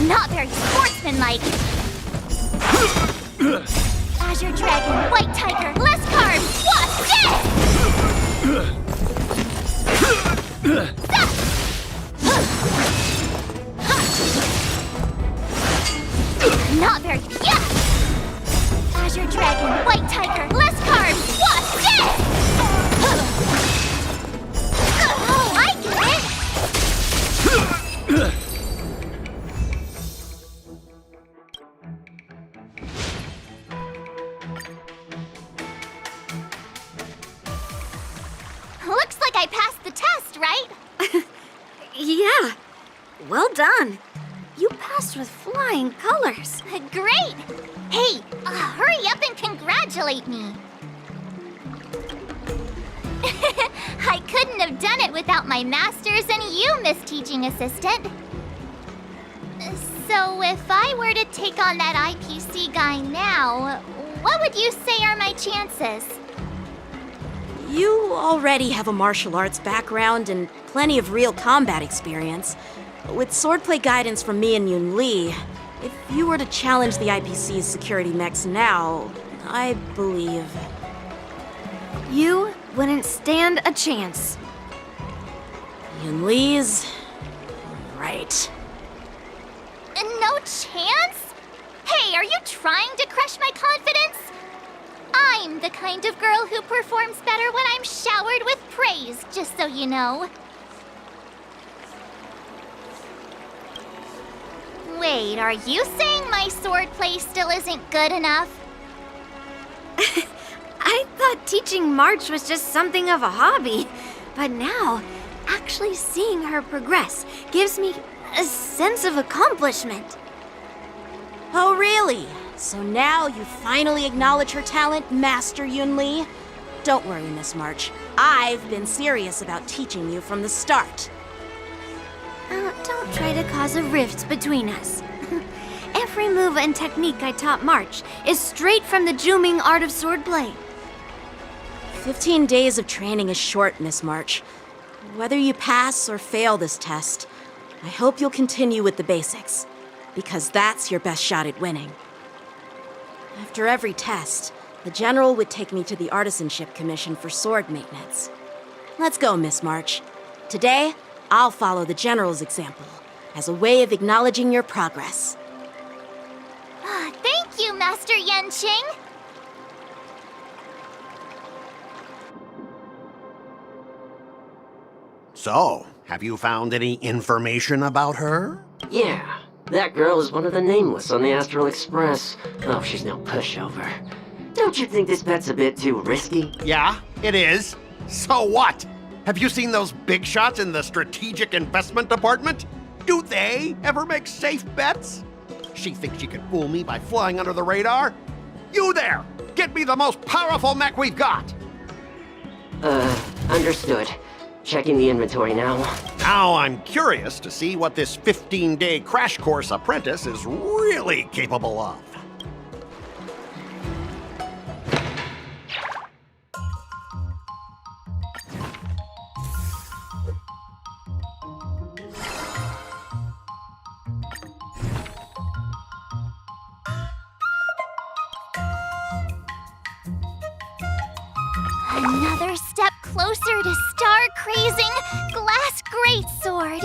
Not very sportsmanlike. Azure Dragon, White Tiger, less carbs, what? Not very, yeah! Azure Dragon, White Tiger, less carbs, what? Oh, I get it! Looks like I passed the test, right? Yeah. Well done. You passed with flying colors. Great! Hey, hurry up and congratulate me. I couldn't have done it without my masters and you, Miss Teaching Assistant. So if I were to take on that IPC guy now, what would you say are my chances? You already have a martial arts background and plenty of real combat experience. With swordplay guidance from me and Yoon Lee, if you were to challenge the IPC's security mechs now, I believe... You wouldn't stand a chance. Yoon Lee's... right. No chance? Hey, are you trying to crush my confidence? I'm the kind of girl who performs better when I'm showered with praise, just so you know. Wait, are you saying my swordplay still isn't good enough? I thought teaching March was just something of a hobby, but now, actually seeing her progress gives me a sense of accomplishment. Oh, really? So now you finally acknowledge her talent, Master Yoon Lee? Don't worry, Miss March. I've been serious about teaching you from the start. Don't try to cause a rift between us. Every move and technique I taught March is straight from the Juming art of swordplay. 15 days of training is short, Miss March. Whether you pass or fail this test, I hope you'll continue with the basics, because that's your best shot at winning. After every test, the General would take me to the Artisanship Commission for sword maintenance. Let's go, Miss March. Today, I'll follow the General's example as a way of acknowledging your progress. Thank you, Master Yenqing. So, have you found any information about her? Yeah, that girl is one of the nameless on the Astral Express. Oh, she's no pushover. Don't you think this bet's a bit too risky? Yeah, it is. So what? Have you seen those big shots in the strategic investment department? Do they ever make safe bets? She thinks she can fool me by flying under the radar? You there! Get me the most powerful mech we've got! Understood. Checking the inventory now. Now I'm curious to see what this 15-day crash course apprentice is really capable of. Another step closer to star-crazing glass greatsword.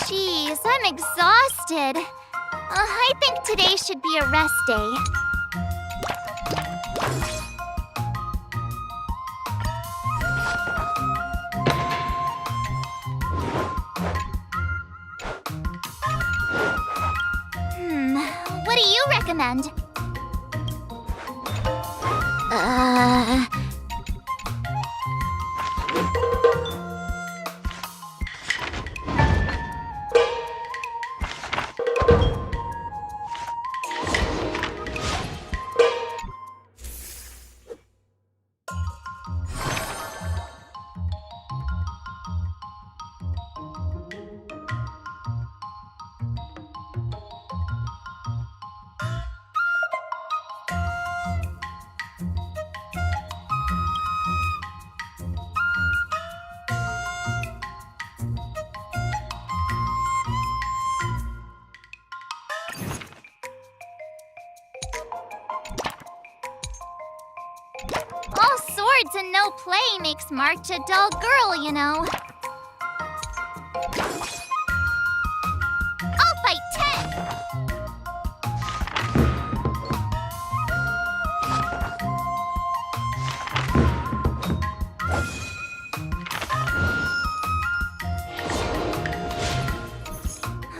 Jeez, I'm exhausted. I think today should be a rest day. What do you recommend? All swords and no play makes March a dull girl, you know. I'll fight 10!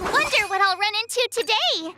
Wonder what I'll run into today!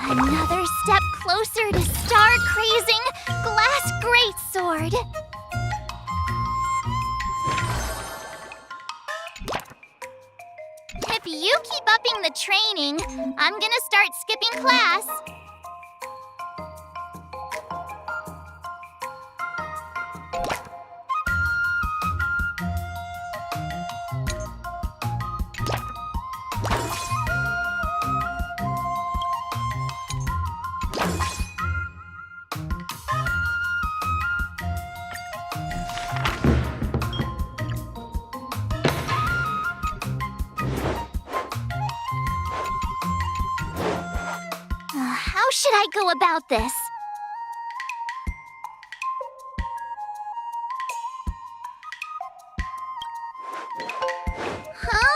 Another step closer to star-crazing glass greatsword. If you keep upping the training, I'm gonna start skipping class. How should I go about this? Huh?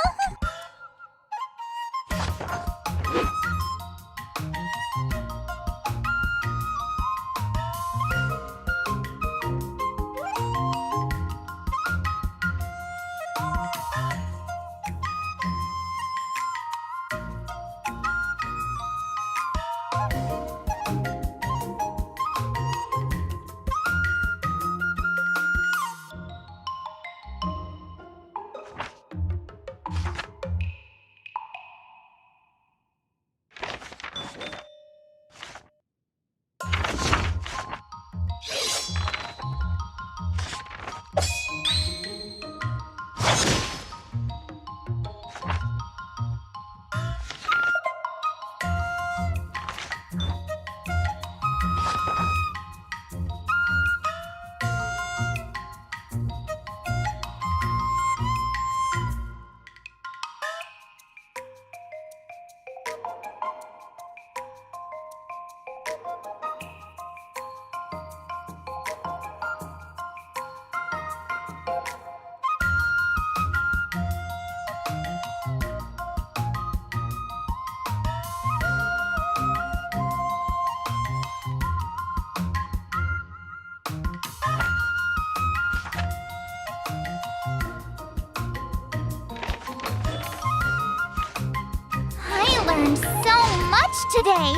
today.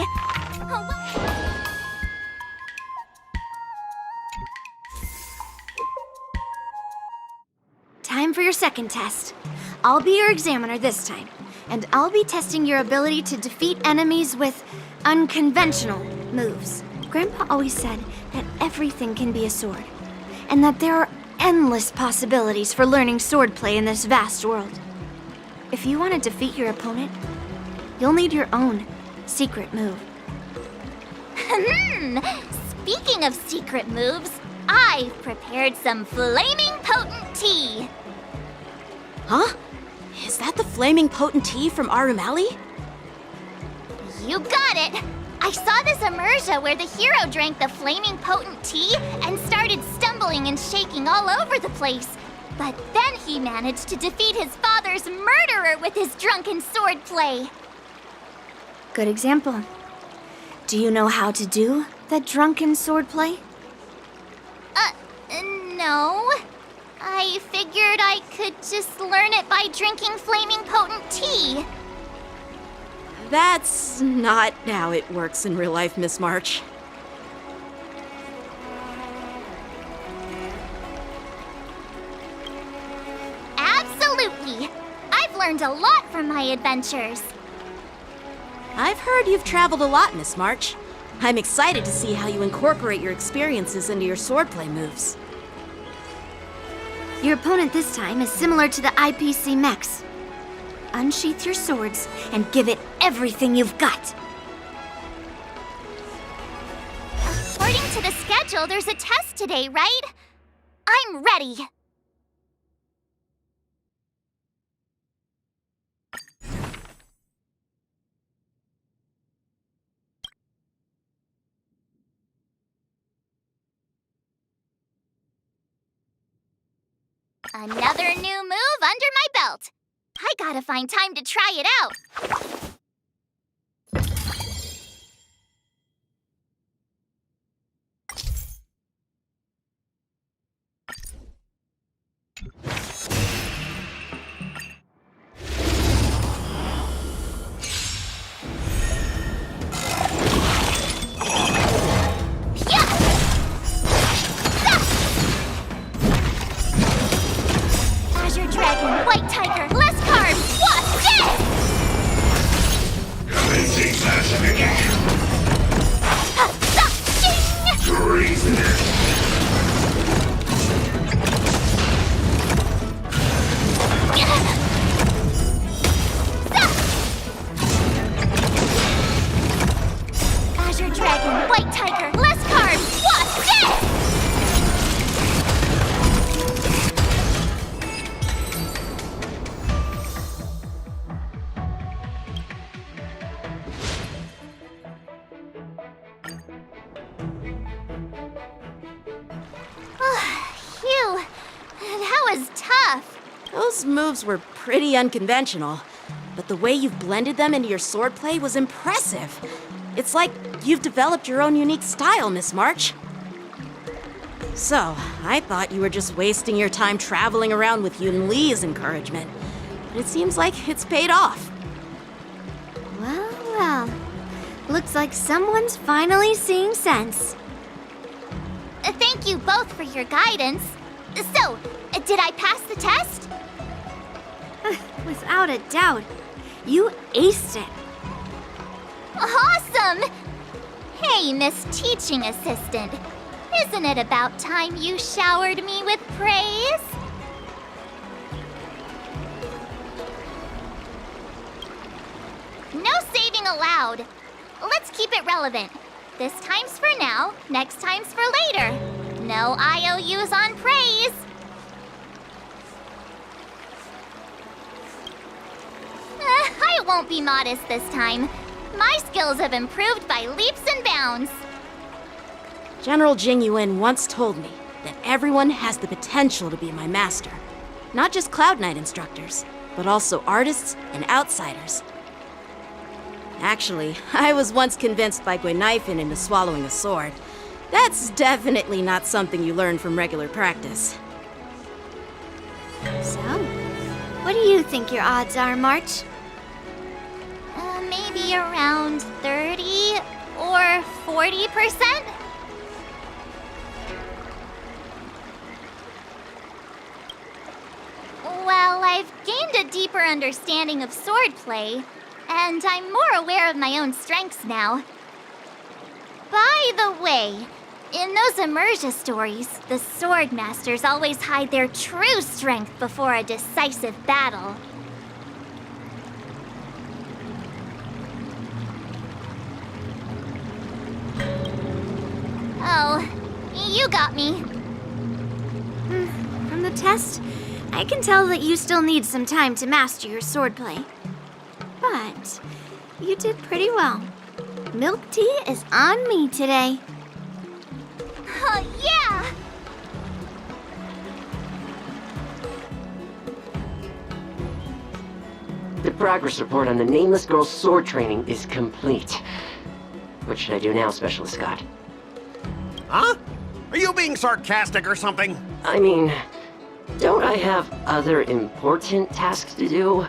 Time for your second test. I'll be your examiner this time, and I'll be testing your ability to defeat enemies with unconventional moves. Grandpa always said that everything can be a sword, and that there are endless possibilities for learning swordplay in this vast world. If you want to defeat your opponent, you'll need your own secret move. Speaking of secret moves, I've prepared some flaming potent tea. Huh? Is that the flaming potent tea from Arumali? You got it! I saw this immersia where the hero drank the flaming potent tea and started stumbling and shaking all over the place. But then he managed to defeat his father's murderer with his drunken swordplay. Good example. Do you know how to do the drunken swordplay? No. I figured I could just learn it by drinking flaming potent tea. That's not how it works in real life, Miss March. Absolutely. I've learned a lot from my adventures. I've heard you've traveled a lot, Miss March. I'm excited to see how you incorporate your experiences into your swordplay moves. Your opponent this time is similar to the IPC mechs. Unsheath your swords and give it everything you've got. According to the schedule, there's a test today, right? I'm ready. Another new move under my belt. I gotta find time to try it out. Azure Dragon, White Tiger, less carbs, what's this? Commencing classification. Treason. Azure Dragon, White Tiger, less carbs, what's this? Phew, that was tough. Those moves were pretty unconventional, but the way you've blended them into your swordplay was impressive. It's like you've developed your own unique style, Miss March. So, I thought you were just wasting your time traveling around with Yun Li's encouragement, but it seems like it's paid off. Well, well. Looks like someone's finally seeing sense. Thank you both for your guidance. So, did I pass the test? Without a doubt. You aced it. Awesome! Hey, Miss Teaching Assistant. Isn't it about time you showered me with praise? No saving allowed. Let's keep it relevant. This time's for now, next time's for later. No IOUs on praise. I won't be modest this time. My skills have improved by leaps and bounds. General Jing Yuan once told me that everyone has the potential to be my master. Not just Cloud Knight instructors, but also artists and outsiders. Actually, I was once convinced by Guinifin into swallowing a sword. That's definitely not something you learn from regular practice. So, what do you think your odds are, March? maybe around 30 or 40%. Well, I've gained a deeper understanding of swordplay, and I'm more aware of my own strengths now. By the way, in those immersia stories, the swordmasters always hide their true strength before a decisive battle. Oh, you got me. From the test, I can tell that you still need some time to master your swordplay. But you did pretty well. Milk tea is on me today. Yeah! The progress report on the nameless girl's sword training is complete. What should I do now, Specialist Scott? Huh? Are you being sarcastic or something? I mean, don't I have other important tasks to do?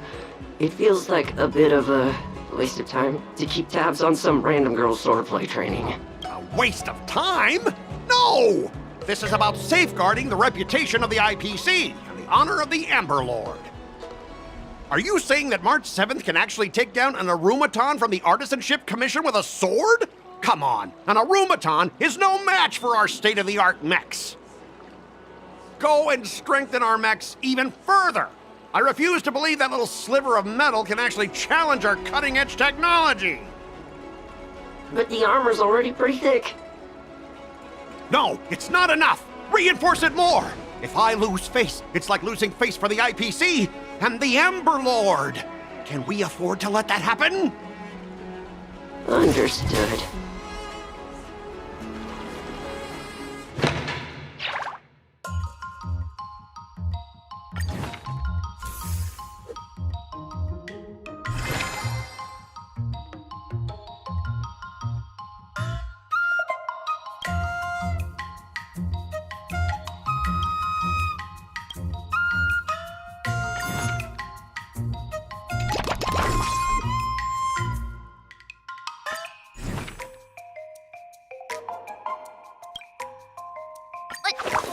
It feels like a bit of a waste of time to keep tabs on some random girl's swordplay training. A waste of time? No! This is about safeguarding the reputation of the IPC and the honor of the Amber Lord. Are you saying that March 7th can actually take down an Arumaton from the Artisanship Commission with a sword? Come on, an Arumaton is no match for our state-of-the-art mechs. Go and strengthen our mechs even further. I refuse to believe that little sliver of metal can actually challenge our cutting-edge technology. But the armor's already pretty thick. No, it's not enough. Reinforce it more. If I lose face, it's like losing face for the IPC and the Ember Lord. Can we afford to let that happen? Understood.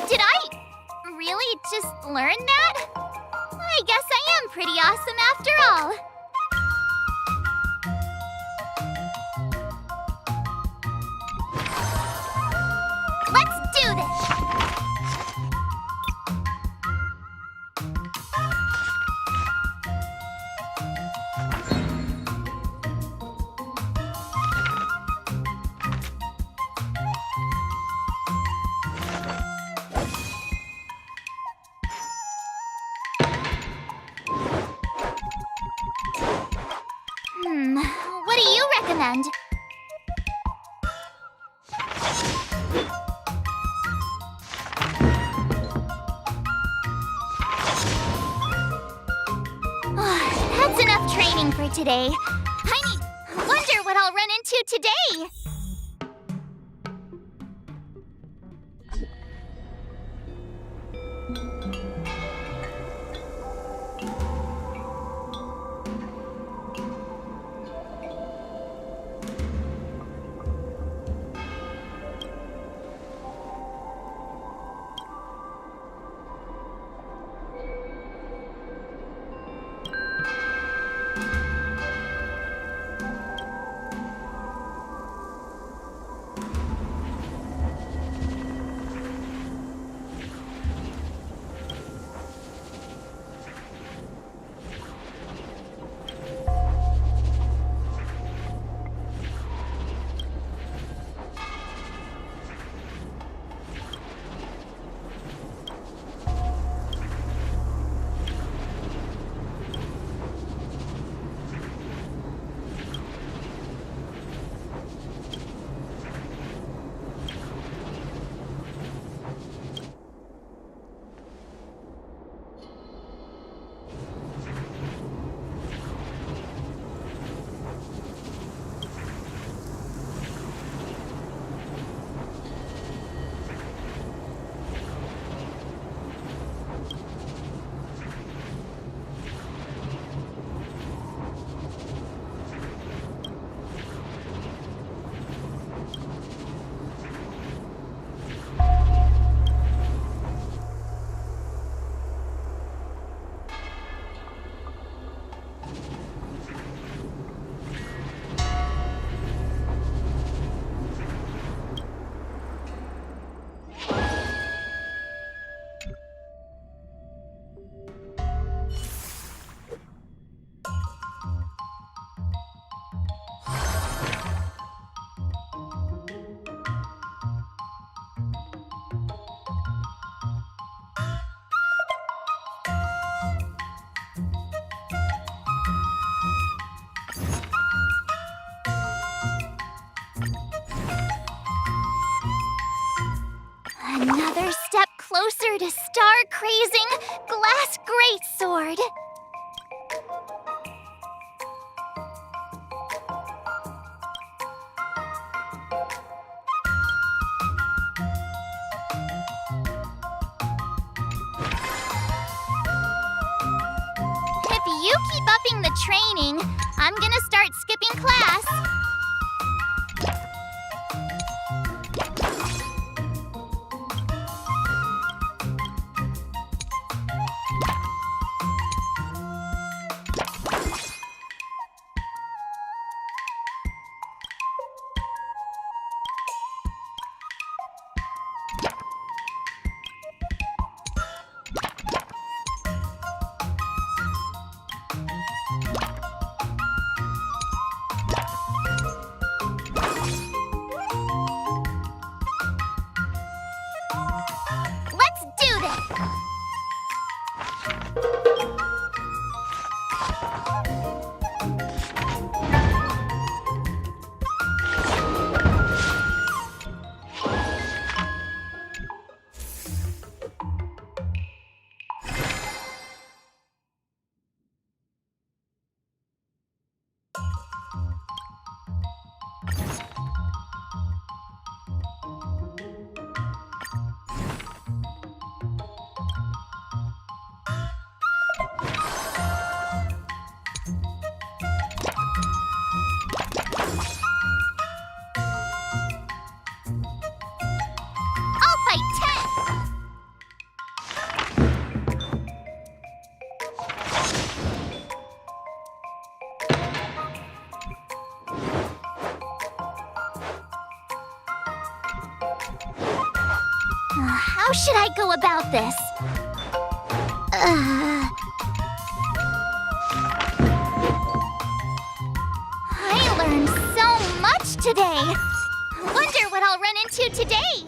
Did I really just learn that? I guess I am pretty awesome after all. Let's do this! What do you recommend? That's enough training for today. Wonder what I'll run into today. wizard a star-crazing glass greatsword. If you keep upping the training, I'm gonna start skipping class. Let's do this! I'll fight 10! How should I go about this? I learned so much today. Wonder what I'll run into today.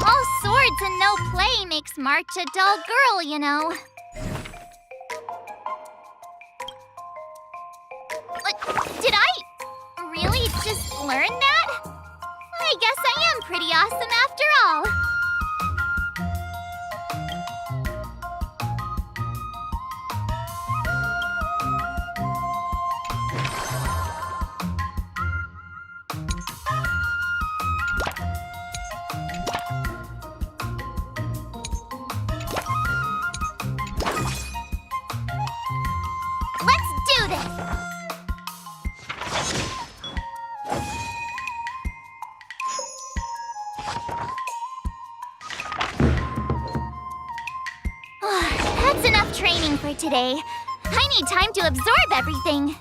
All swords and no play makes March a dull girl, you know. Did I really just learn that? I guess I am pretty awesome after all. Let's do this! That's enough training for today. I need time to absorb everything.